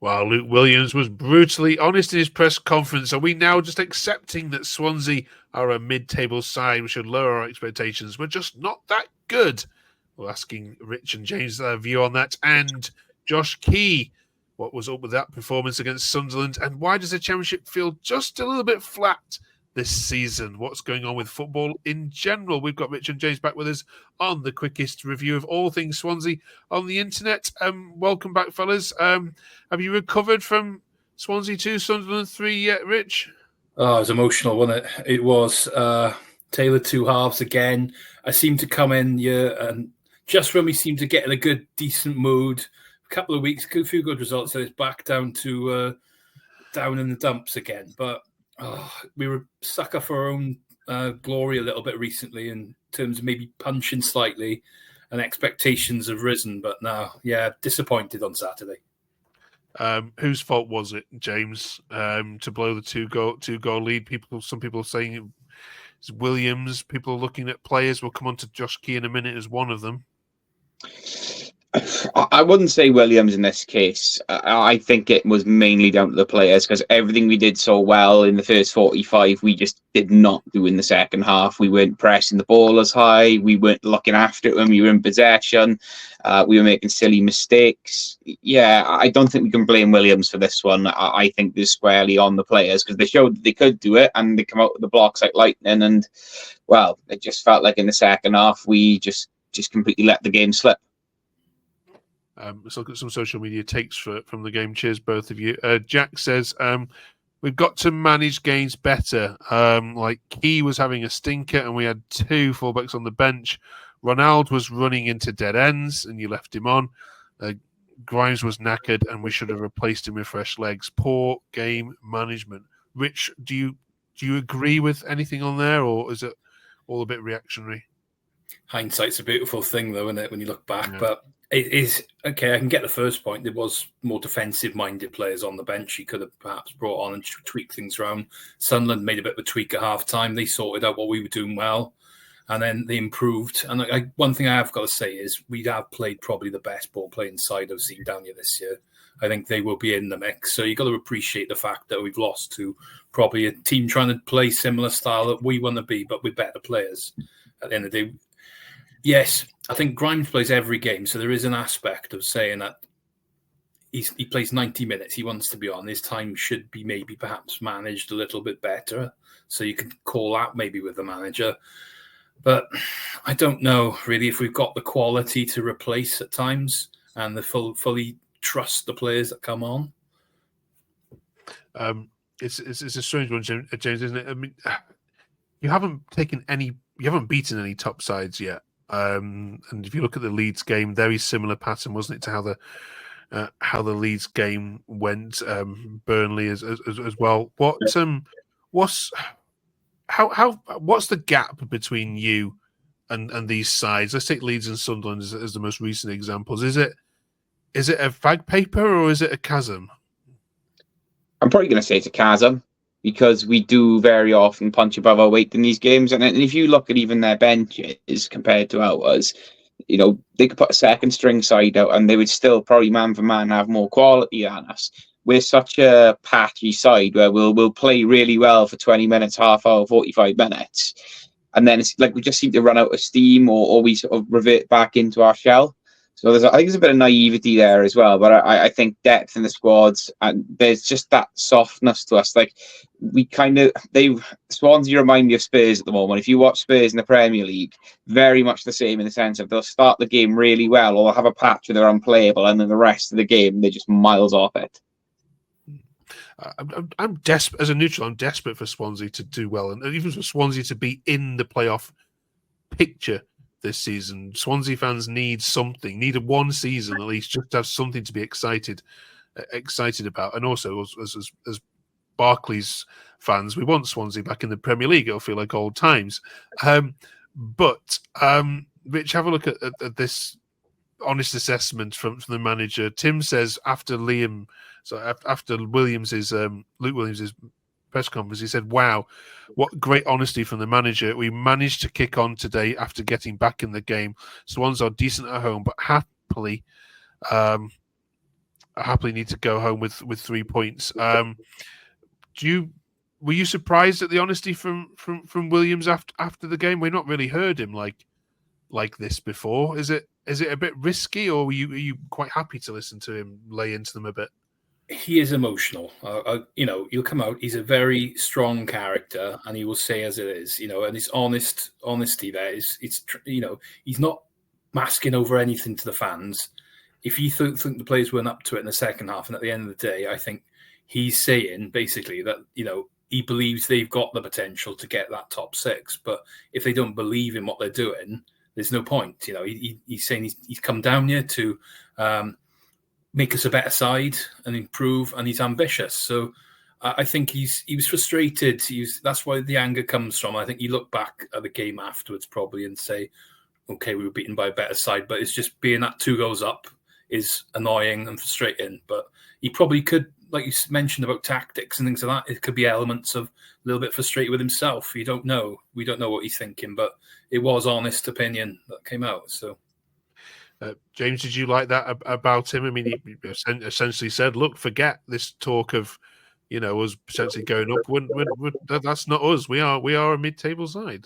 While Luke Williams was brutally honest in his press conference, are we now just accepting that Swansea are a mid-table side? We should lower our expectations. We're just not that good. We're asking Rich and James their view on that. And Josh Key, what was up with that performance against Sunderland? And why does the Championship feel just a little bit flat this season? What's going on with football in general? We've got Rich and James back with us on the quickest review of all things Swansea on the internet. Welcome back, fellas. Have you recovered from Swansea 2, Sunderland 3 yet, Rich? Oh, it was emotional, wasn't it? It was tailored two halves again. I seem to come in here, and just when we seem to get in a good, decent mood, a couple of weeks, a few good results, and it's back down to down in the dumps again. But we were sucker for our own glory a little bit recently in terms of maybe punching slightly, and expectations have risen. But now, disappointed on Saturday. Whose fault was it, James, to blow the two goal lead? Some people are saying it's Williams. People are looking at players. We'll come on to Josh Key in a minute as one of them. I wouldn't say Williams in this case. I think it was mainly down to the players, because everything we did so well in the first 45, we just did not do in the second half. We weren't pressing the ball as high. We weren't looking after it when we were in possession. We were making silly mistakes. Yeah, I don't think we can blame Williams for this one. I think they're squarely on the players, because they showed that they could do it, and they come out with the blocks like lightning. And, well, it just felt like in the second half, we just completely let the game slip. Let's look at some social media takes from the game. Cheers, both of you. Jack says, we've got to manage games better. Like Key was having a stinker and we had two fullbacks on the bench. Ronaldo was running into dead ends and you left him on. Grimes was knackered and we should have replaced him with fresh legs. Poor game management. Rich, do you agree with anything on there, or is it all a bit reactionary? Hindsight's a beautiful thing, though, isn't it, when you look back? Yeah. But it is, okay, I can get the first point. There was more defensive-minded players on the bench he could have perhaps brought on and tweaked things around. Sunderland made a bit of a tweak at half-time. They sorted out what we were doing well, and then they improved. And one thing I have got to say is we have played probably the best ball-playing side I've seen down here this year. I think they will be in the mix. So you've got to appreciate the fact that we've lost to probably a team trying to play similar style that we want to be, but with better players at the end of the day. Yes, I think Grimes plays every game, so there is an aspect of saying that he plays 90 minutes, he wants to be on. His time should be maybe perhaps managed a little bit better, so you can call that maybe with the manager. But I don't know, really, if we've got the quality to replace at times and the fully trust the players that come on. It's a strange one, James, isn't it? I mean, you haven't beaten any top sides yet. And if you look at the Leeds game, very similar pattern, wasn't it, to how the Leeds game went? Burnley as well. What's the gap between you and these sides? Let's take Leeds and Sunderland as the most recent examples. Is it a fag paper or is it a chasm? I'm probably going to say it's a chasm, because we do very often punch above our weight in these games. And if you look at even their benches compared to ours, you know, they could put a second string side out and they would still probably man for man have more quality than us. We're such a patchy side where we'll play really well for 20 minutes, half hour, 45 minutes. And then it's like we just seem to run out of steam or we sort of revert back into our shell. So I think there's a bit of naivety there as well, but I think depth in the squads, and there's just that softness to us. Like Swansea remind me of Spurs at the moment. If you watch Spurs in the Premier League, very much the same in the sense of they'll start the game really well, or they'll have a patch where they're unplayable, and then the rest of the game they're just miles off it. I'm desperate as a neutral. I'm desperate for Swansea to do well, and even for Swansea to be in the playoff picture this season. Swansea fans need one season at least, just to have something to be excited about. And also, as Barclays fans, we want Swansea back in the Premier League. It'll feel like old times. But Rich, have a look at this honest assessment from the manager. Tim says after Luke Williams's press conference, he said, "Wow, what great honesty from the manager. We managed to kick on today after getting back in the game. Swans are decent at home, but happily happily need to go home with 3 points. Were you surprised at the honesty from Williams after the game? We've not really heard him like this before. Is it a bit risky, or are you quite happy to listen to him lay into them a bit? He is emotional. He'll come out. He's a very strong character, and he will say as it is. And his honesty there is. He's not masking over anything to the fans. If you think the players weren't up to it in the second half, and at the end of the day, I think he's saying basically that he believes they've got the potential to get that top 6, but if they don't believe in what they're doing, there's no point. He's saying he's come down here to make us a better side and improve, and he's ambitious. So I think he was frustrated. That's why the anger comes from. I think you look back at the game afterwards probably and say, okay, we were beaten by a better side, but it's just being that 2 goals up is annoying and frustrating. But he probably could, like you mentioned about tactics and things like that, it could be elements of a little bit frustrated with himself. You don't know. We don't know what he's thinking, but it was honest opinion that came out. So, James, did you like that about him? I mean, he essentially said, "Look, forget this talk of, us potentially going up. That's not us. We are a mid-table side."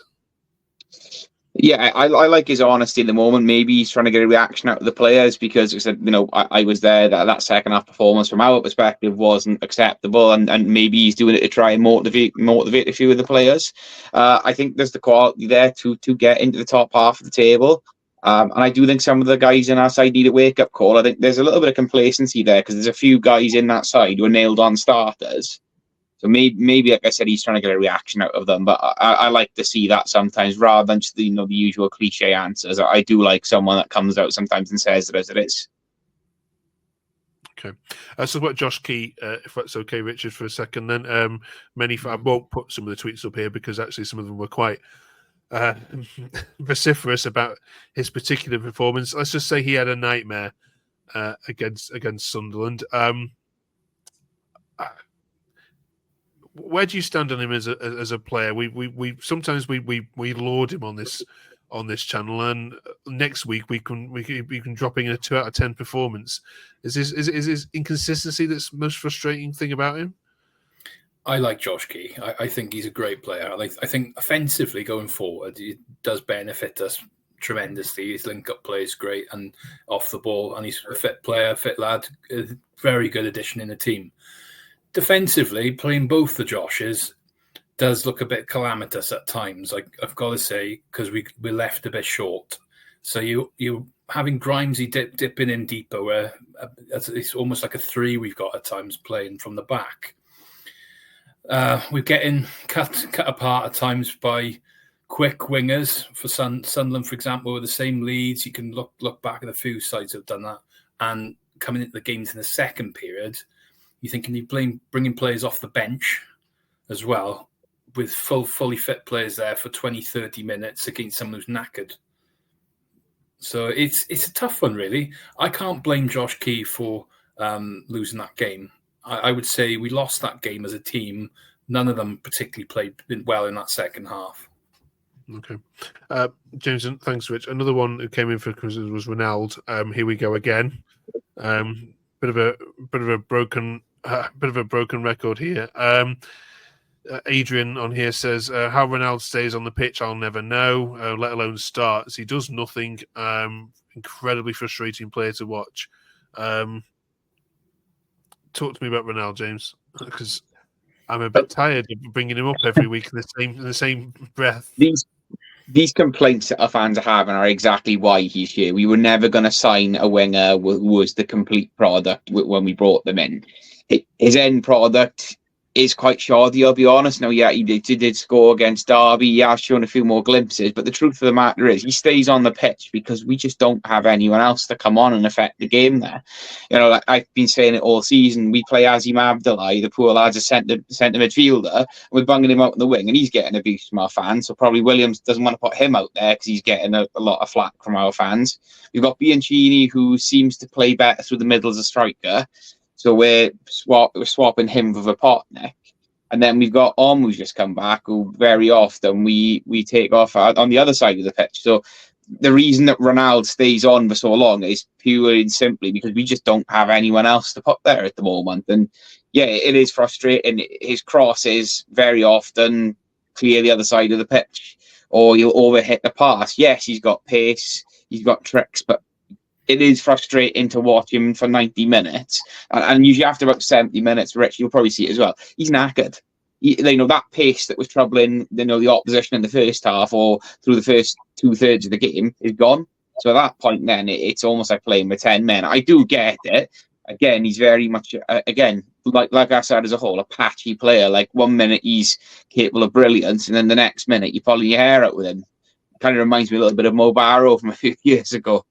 Yeah, I like his honesty in the moment. Maybe he's trying to get a reaction out of the players because I said, I was there. That second half performance from our perspective wasn't acceptable, and maybe he's doing it to try and motivate a few of the players. I think there's the quality there to get into the top half of the table, and I do think some of the guys in our side need a wake up call. I think there's a little bit of complacency there because there's a few guys in that side who are nailed on starters. So maybe, like I said, he's trying to get a reaction out of them. But I like to see that sometimes rather than just the usual cliche answers. I do like someone that comes out sometimes and says it as it is. Okay. So what Josh Key, if that's okay, Richard, for a second then. I won't put some of the tweets up here because actually some of them were quite vociferous about his particular performance. Let's just say he had a nightmare against Sunderland. Where do you stand on him as a player? We sometimes we laud him on this channel, and next week we can drop in a 2 out of 10 performance. Is his inconsistency that's the most frustrating thing about him? I like Josh Key. I think he's a great player. I think offensively going forward, he does benefit us tremendously. His link-up play is great, and off the ball, and he's a fit player, fit lad, a very good addition in the team. Defensively, playing both the Joshes does look a bit calamitous at times. I've got to say, because we're left a bit short. So you having Grimesy dipping in deeper, where it's almost like a 3 we've got at times playing from the back. We're getting cut apart at times by quick wingers for Sunderland, for example, with the same leads. You can look back at a few sides that have done that, and coming into the games in the second period. You think, can you bringing players off the bench as well with fully fit players there for 20, 30 minutes against someone who's knackered? So it's a tough one, really. I can't blame Josh Key for losing that game. I would say we lost that game as a team. None of them particularly played well in that second half. Okay. James, thanks, Rich. Another one who came in for Chris was Rinaldo. Here we go again. Bit of a broken record here. Adrian on here says how Ronaldo stays on the pitch, I'll never know, let alone starts. He does nothing. Incredibly frustrating player to watch. Talk to me about Ronaldo, James, because I'm a bit tired of bringing him up every week in the same breath. These complaints that our fans are having are exactly why he's here. We were never going to sign a winger who was the complete product when we brought them in. His end product is quite shoddy, I'll be honest. Now, yeah, he did score against Derby. He has shown a few more glimpses, but the truth of the matter is he stays on the pitch because we just don't have anyone else to come on and affect the game there. Like I've been saying it all season, we play Azim Abdullahi, the poor lad's a centre midfielder, and we're bunging him out on the wing, and he's getting abuse from our fans, so probably Williams doesn't want to put him out there because he's getting a lot of flack from our fans. We've got Bianchini, who seems to play better through the middle as a striker. So we're swapping him with a Potnick. And then we've got Om, who's just come back, who very often we take off on the other side of the pitch. So the reason that Ronaldo stays on for so long is purely and simply because we just don't have anyone else to put there at the moment. And yeah, it is frustrating. His crosses very often clear the other side of the pitch, or you'll overhit the pass. Yes, he's got pace, he's got tricks, but it is frustrating to watch him for 90 minutes. And usually after about 70 minutes, Rich, you'll probably see it as well. He's knackered. That pace that was troubling, the opposition in the first half or through the first 2/3 of the game is gone. So at that point, then it's almost like playing with 10 men. I do get it. Again, he's very much like I said, as a whole, a patchy player. Like 1 minute he's capable of brilliance, and then the next minute you're pulling your hair out with him. Kind of reminds me a little bit of Mo Barrow from a few years ago.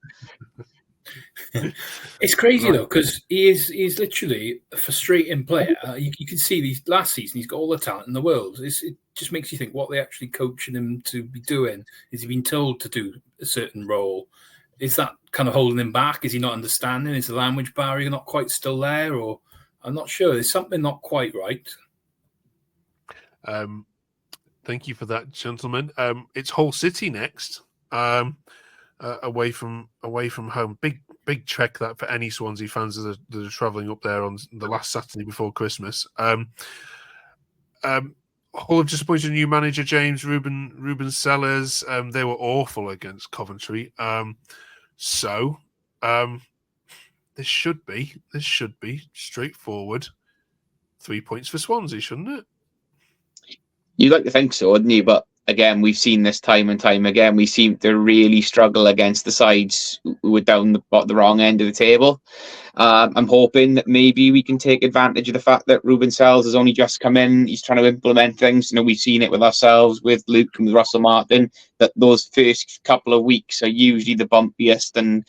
It's crazy though, because he's literally a frustrating player. You can see these last season he's got all the talent in the world. It just makes you think what they actually coaching him to be doing. Is he been told to do a certain role? Is that kind of holding him back? Is he not understanding? Is the language barrier not quite still there? Or I'm not sure. There's something not quite right. Thank you for that, gentlemen. It's Hull City next. Away from home. Big trek that for any Swansea fans that are travelling up there on the last Saturday before Christmas. Hull have just appointed a new manager, James Ruben Selles. They were awful against Coventry. So this should be straightforward. 3 points for Swansea, shouldn't it? You'd like to think so, wouldn't you? But again, we've seen this time and time again. We seem to really struggle against the sides who are down the wrong end of the table. I'm hoping that maybe we can take advantage of the fact that Ruben Selles has only just come in. He's trying to implement things. We've seen it with ourselves, with Luke and with Russell Martin, that those first couple of weeks are usually the bumpiest and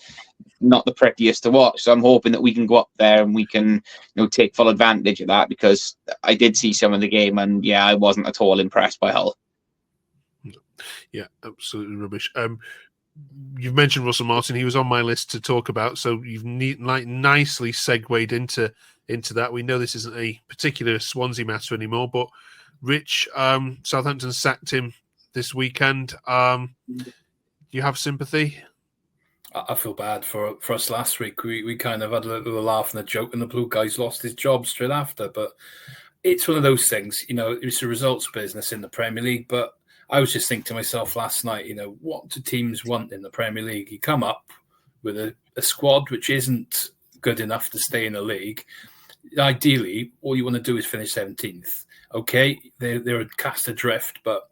not the prettiest to watch. So I'm hoping that we can go up there and we can take full advantage of that, because I did see some of the game and I wasn't at all impressed by Hull. Yeah, absolutely rubbish. You've mentioned Russell Martin. He was on my list to talk about, so you've nicely segued into that. We know this isn't a particular Swansea matter anymore, but Rich, Southampton sacked him this weekend. You have sympathy? I feel bad for us last week. We kind of had a little laugh and a joke, and the blue guy's lost his job straight after. But it's one of those things, it's a results business in the Premier League, but I was just thinking to myself last night, what do teams want in the Premier League? You come up with a squad which isn't good enough to stay in the league. Ideally, all you want to do is finish 17th. Okay, they're cast adrift, but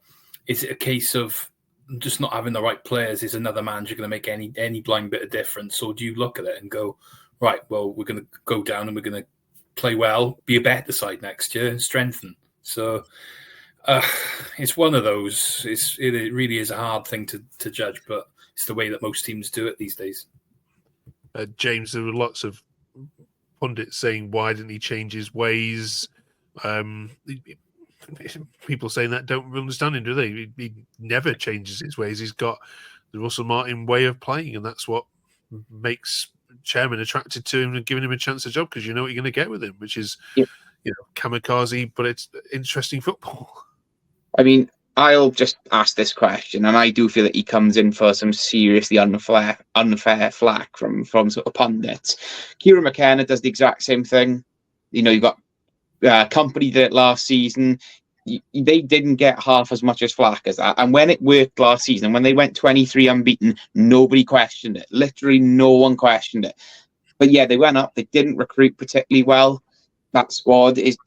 is it a case of just not having the right players? Is another manager going to make any blind bit of difference? Or do you look at it and go, right, well, we're going to go down and we're going to play well, be a better side next year and strengthen? So it's one of those. It really is a hard thing to judge, but it's the way that most teams do it these days. James, there were lots of pundits saying, why didn't he change his ways? People saying that don't understand him, do they? He never changes his ways. He's got the Russell Martin way of playing, and that's what makes chairman attracted to him and giving him a chance at job, because you know what you're going to get with him, which is kamikaze, but it's interesting football. I mean, I'll just ask this question, and I do feel that he comes in for some seriously unfair flack from sort of pundits. Kieran McKenna does the exact same thing. You've got Company did it last season. They didn't get half as much as flack as that. And when it worked last season, when they went 23 unbeaten, nobody questioned it. Literally no one questioned it. But yeah, they went up. They didn't recruit particularly well. That squad is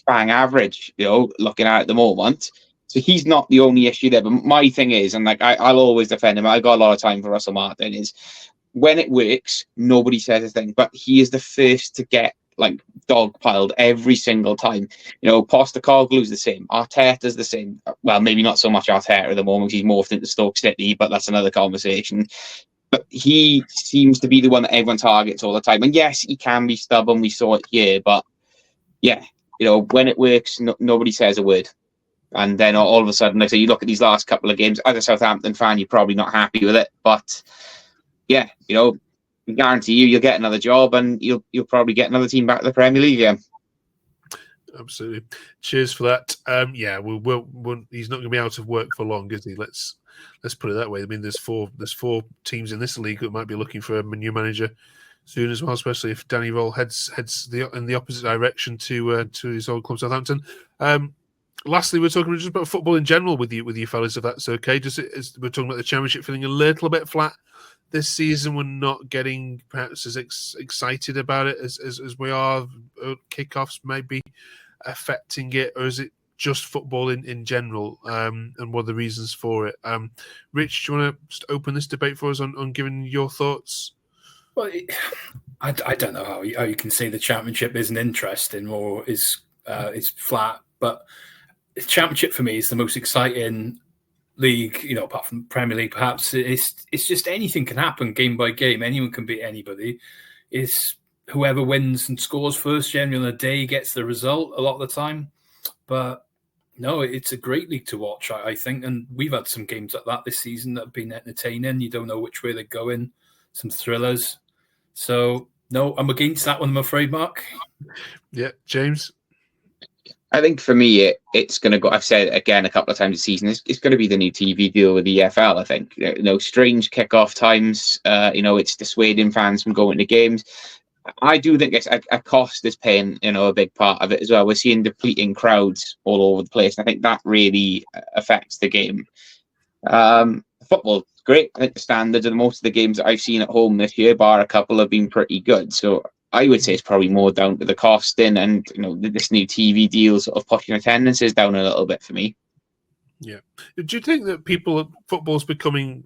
bang average, looking at the moment. So he's not the only issue there. But my thing is, and I'll always defend him, I got a lot of time for Russell Martin, is when it works, nobody says a thing. But he is the first to get dogpiled every single time. Postecoglou's the same. Arteta's the same. Well, maybe not so much Arteta at the moment. He's morphed into Stoke City, but that's another conversation. But he seems to be the one that everyone targets all the time. And yes, he can be stubborn. We saw it here. But yeah, when it works, nobody says a word. And then all of a sudden, you look at these last couple of games, as a Southampton fan, you're probably not happy with it. But yeah, I guarantee you'll get another job and you'll probably get another team back to the Premier League again. Absolutely. Cheers for that. We'll he's not going to be out of work for long, is he? Let's let's put it that way. I mean, there's four teams in this league that might be looking for a new manager soon as well, especially if Danny Roll heads in the opposite direction to his old club Southampton. Lastly, we're talking just about football in general with you fellas, if that's okay. We're talking about the Championship feeling a little bit flat this season. We're not getting perhaps as excited about it as we are. Kickoffs may be affecting it, or is it just football in general? And what are the reasons for it? Rich, do you want to just open this debate for us on giving your thoughts? Well, I don't know how you can say the Championship isn't interesting or is flat, but the Championship for me is the most exciting league, apart from Premier League, perhaps. It's just anything can happen game by game. Anyone can beat anybody. It's whoever wins and scores first generally on a day gets the result a lot of the time. But no, it's a great league to watch, I think. And we've had some games like that this season that have been entertaining. You don't know which way they're going. Some thrillers. So, no, I'm against that one, I'm afraid, Mark. Yeah, James? I think for me, it's going to go. I've said it again a couple of times this season. It's going to be the new TV deal with the EFL. I think strange kickoff times. It's dissuading fans from going to games. I do think a cost is playing a big part of it as well. We're seeing depleting crowds all over the place. I think that really affects the game. Football's great. I think the standards of most of the games that I've seen at home this year, bar a couple, have been pretty good. So I would say it's probably more down to the costing and this new TV deal sort of pushing attendances down a little bit for me. Yeah. Do you think that football's becoming?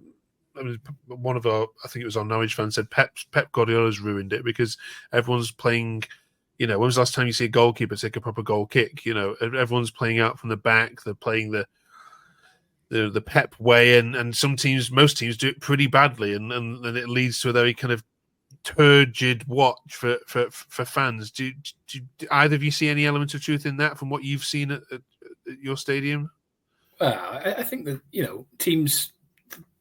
I mean, I think it was our Norwich fan said Pep Guardiola's ruined it because everyone's playing. When was the last time you see a goalkeeper take a proper goal kick? Everyone's playing out from the back. They're playing the Pep way, and most teams do it pretty badly, and it leads to a very kind of turgid watch for fans. Do either of you see any element of truth in that from what you've seen at your stadium? I think that teams,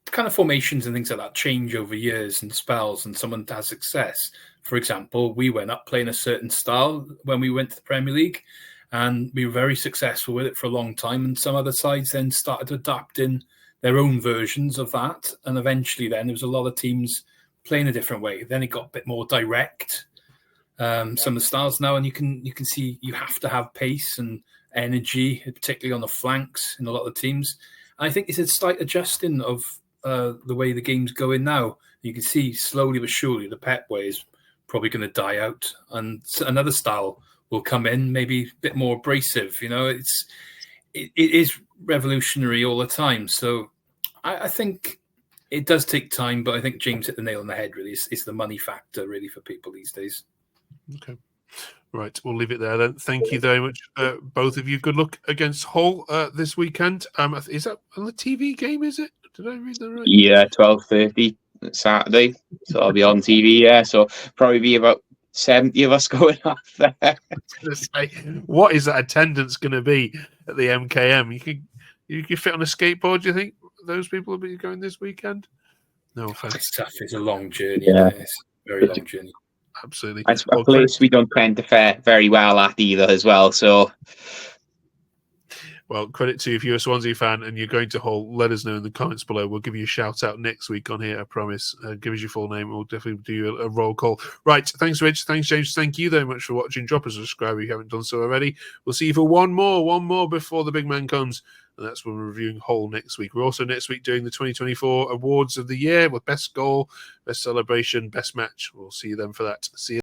kind of formations and things like that change over years and spells, and someone has success. For example, we went up playing a certain style when we went to the Premier League, and we were very successful with it for a long time. And some other sides then started adapting their own versions of that, and eventually then there was a lot of teams playing a different way. Then it got a bit more direct. Some of the styles now, and you can see you have to have pace and energy, particularly on the flanks in a lot of the teams. And I think it's a slight adjusting of the way the game's going now. You can see slowly but surely the Pep way is probably going to die out, and another style will come in, maybe a bit more abrasive. It is revolutionary all the time. So I think it does take time, but I think James hit the nail on the head, really. It's the money factor, really, for people these days. Okay. Right, we'll leave it there then. Thank you very much, both of you. Good luck against Hull this weekend. Is that on the TV game, is it? Did I read that right? Yeah, 12:30 Saturday. So I'll be on TV, yeah. So probably be about 70 of us going up there. I was going to say, what is that attendance going to be at the MKM? You could fit on a skateboard, do you think? Those people will be going this weekend? No offense. It's tough. It's a long journey. Yeah. It's a very long journey. Absolutely. It's a place we don't tend to fare very well at either as well. So, well, credit to you if you're a Swansea fan and you're going to Hull. Let us know in the comments below. We'll give you a shout out next week on here, I promise. Give us your full name. We'll definitely do a roll call. Right. Thanks, Rich. Thanks, James. Thank you very much for watching. Drop us a subscribe if you haven't done so already. We'll see you for one more before the big man comes. And that's when we're reviewing Hull next week. We're also next week doing the 2024 awards of the year with best goal, best celebration, best match. We'll see you then for that. See you.